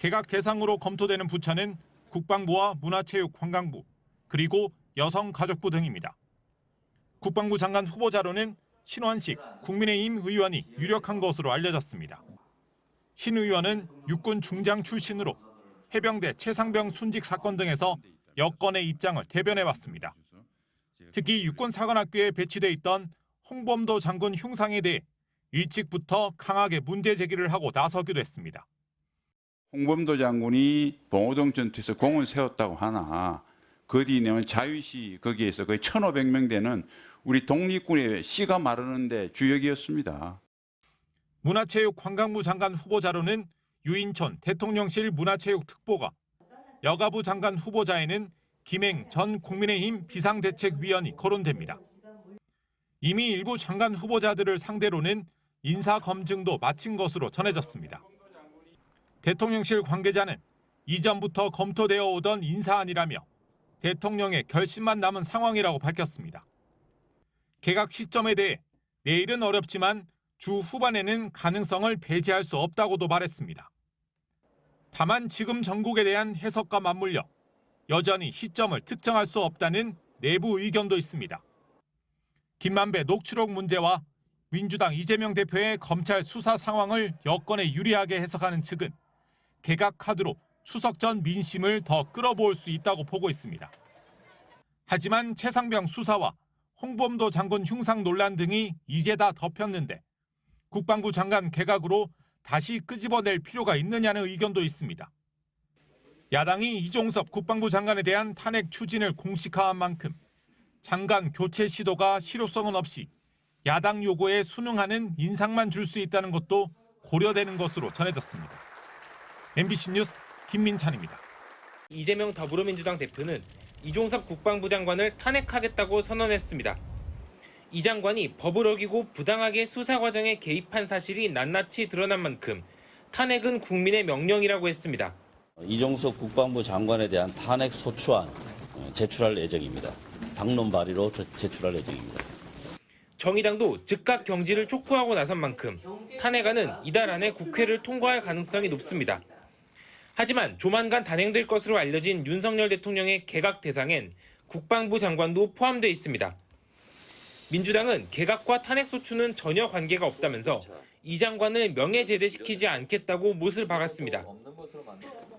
개각 대상으로 검토되는 부처는 국방부와 문화체육관광부, 그리고 여성가족부 등입니다. 국방부 장관 후보자로는 신원식 국민의힘 의원이 유력한 것으로 알려졌습니다. 신 의원은 육군 중장 출신으로 해병대 최상병 순직 사건 등에서 여권의 입장을 대변해왔습니다. 특히 육군사관학교에 배치돼 있던 홍범도 장군 흉상에 대해 일찍부터 강하게 문제 제기를 하고 나서기도 했습니다. 홍범도 장군이 봉오동 전투에서 공을 세웠다고 하나 그 뒤에는 자유시 거기에서 거의 1,500명 되는 우리 독립군의 씨가 마르는데 주역이었습니다. 문화체육관광부 장관 후보자로는 유인촌 대통령실 문화체육특보가, 여가부 장관 후보자에는 김행 전 국민의힘 비상대책위원이 거론됩니다. 이미 일부 장관 후보자들을 상대로는 인사검증도 마친 것으로 전해졌습니다. 대통령실 관계자는 이전부터 검토되어 오던 인사안이라며 대통령의 결심만 남은 상황이라고 밝혔습니다. 개각 시점에 대해 내일은 어렵지만 주 후반에는 가능성을 배제할 수 없다고도 말했습니다. 다만 지금 정국에 대한 해석과 맞물려 여전히 시점을 특정할 수 없다는 내부 의견도 있습니다. 김만배 녹취록 문제와 민주당 이재명 대표의 검찰 수사 상황을 여권에 유리하게 해석하는 측은 개각 카드로 추석 전 민심을 더 끌어모을 수 있다고 보고 있습니다. 하지만 최상병 수사와 홍범도 장군 흉상 논란 등이 이제 다 덮였는데 국방부 장관 개각으로 다시 끄집어낼 필요가 있느냐는 의견도 있습니다. 야당이 이종섭 국방부 장관에 대한 탄핵 추진을 공식화한 만큼 장관 교체 시도가 실효성은 없이 야당 요구에 순응하는 인상만 줄 수 있다는 것도 고려되는 것으로 전해졌습니다. MBC 뉴스 김민찬입니다. 이재명 더불어민주당 대표는 이종섭 국방부 장관을 탄핵하겠다고 선언했습니다. 이 장관이 법을 어기고 부당하게 수사 과정에 개입한 사실이 낱낱이 드러난 만큼 탄핵은 국민의 명령이라고 했습니다. 이종섭 국방부 장관에 대한 탄핵 소추안 제출할 예정입니다. 당론 발의로 제출할 예정입니다. 정의당도 즉각 경질을 촉구하고 나선 만큼 탄핵안은 이달 안에 국회를 통과할 가능성이 높습니다. 하지만 조만간 단행될 것으로 알려진 윤석열 대통령의 개각 대상엔 국방부 장관도 포함돼 있습니다. 민주당은 개각과 탄핵 소추는 전혀 관계가 없다면서 이 장관을 명예제대시키지 않겠다고 못을 박았습니다.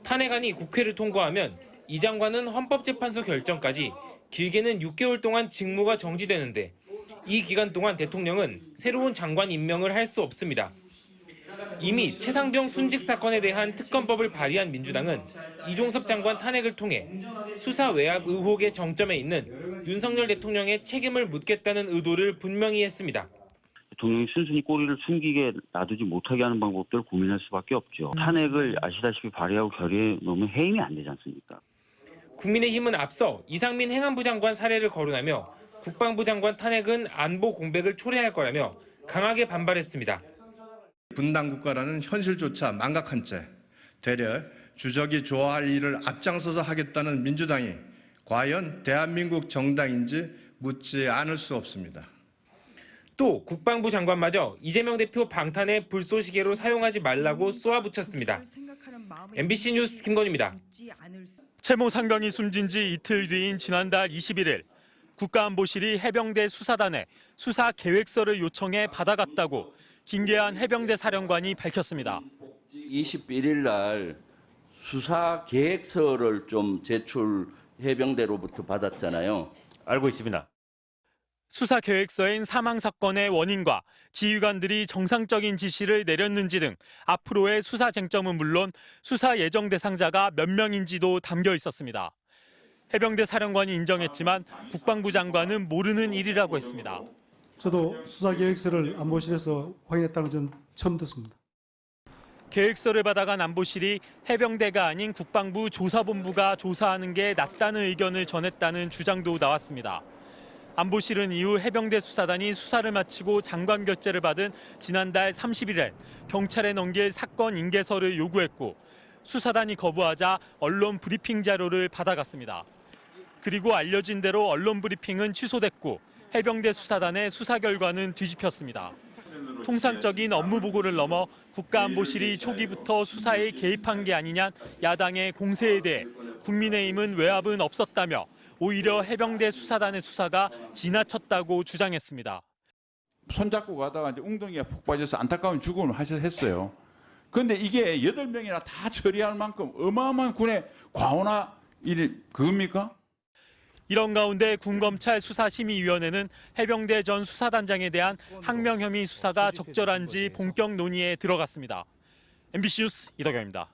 탄핵안이 국회를 통과하면 이 장관은 헌법재판소 결정까지 길게는 6개월 동안 직무가 정지되는데 이 기간 동안 대통령은 새로운 장관 임명을 할 수 없습니다. 이미 최상병 순직 사건에 대한 특검법을 발의한 민주당은 이종섭 장관 탄핵을 통해 수사 외압 의혹의 정점에 있는 윤석열 대통령의 책임을 묻겠다는 의도를 분명히 했습니다. 대통령이 순순히 꼬리를 숨기게 놔두지 못하게 하는 방법들을 고민할 수밖에 없죠. 탄핵을 아시다시피 발의하고 결의해 놓으면 해임이 안 되지 않습니까? 국민의힘은 앞서 이상민 행안부 장관 사례를 거론하며 국방부 장관 탄핵은 안보 공백을 초래할 거라며 강하게 반발했습니다. 분단 국가라는 현실조차 망각한 채 되려 주적이 좋아할 일을 앞장서서 하겠다는 민주당이 과연 대한민국 정당인지 묻지 않을 수 없습니다. 또 국방부 장관마저 이재명 대표 방탄의 불쏘시개로 사용하지 말라고 쏘아붙였습니다. MBC 뉴스 김건희입니다. 채모 상병이 숨진 지 이틀 뒤인 지난달 21일 국가안보실이 해병대 수사단에 수사 계획서를 요청해 받아갔다고 김계한 해병대 사령관이 밝혔습니다. 21일 날 수사 계획서를 좀 제출 해병대로부터 받았잖아요. 알고 있습니다. 수사 계획서엔 사망 사건의 원인과 지휘관들이 정상적인 지시를 내렸는지 등 앞으로의 수사 쟁점은 물론 수사 예정 대상자가 몇 명인지도 담겨 있었습니다. 해병대 사령관이 인정했지만 국방부 장관은 모르는 일이라고 했습니다. 저도 수사 계획서를 안보실에서 확인했다는 건 처음 듣습니다. 계획서를 받아간 안보실이 해병대가 아닌 국방부 조사본부가 조사하는 게 낫다는 의견을 전했다는 주장도 나왔습니다. 안보실은 이후 해병대 수사단이 수사를 마치고 장관 결재를 받은 지난달 30일에 경찰에 넘길 사건 인계서를 요구했고 수사단이 거부하자 언론 브리핑 자료를 받아갔습니다. 그리고 알려진 대로 언론 브리핑은 취소됐고 해병대 수사단의 수사 결과는 뒤집혔습니다. 통상적인 업무 보고를 넘어 국가안보실이 초기부터 수사에 개입한 게 아니냐 야당의 공세에 대해 국민의힘은 외압은 없었다며 오히려 해병대 수사단의 수사가 지나쳤다고 주장했습니다. 손잡고 가다가 이제 웅덩이가 푹 빠져서 안타까운 죽음을 했어요. 그런데 이게 8명이나 다 처리할 만큼 어마어마한 군의 과오나 그겁니까? 이런 가운데 군검찰 수사심의위원회는 해병대 전 수사단장에 대한 항명 혐의 수사가 적절한지 본격 논의에 들어갔습니다. MBC 뉴스 이덕영입니다.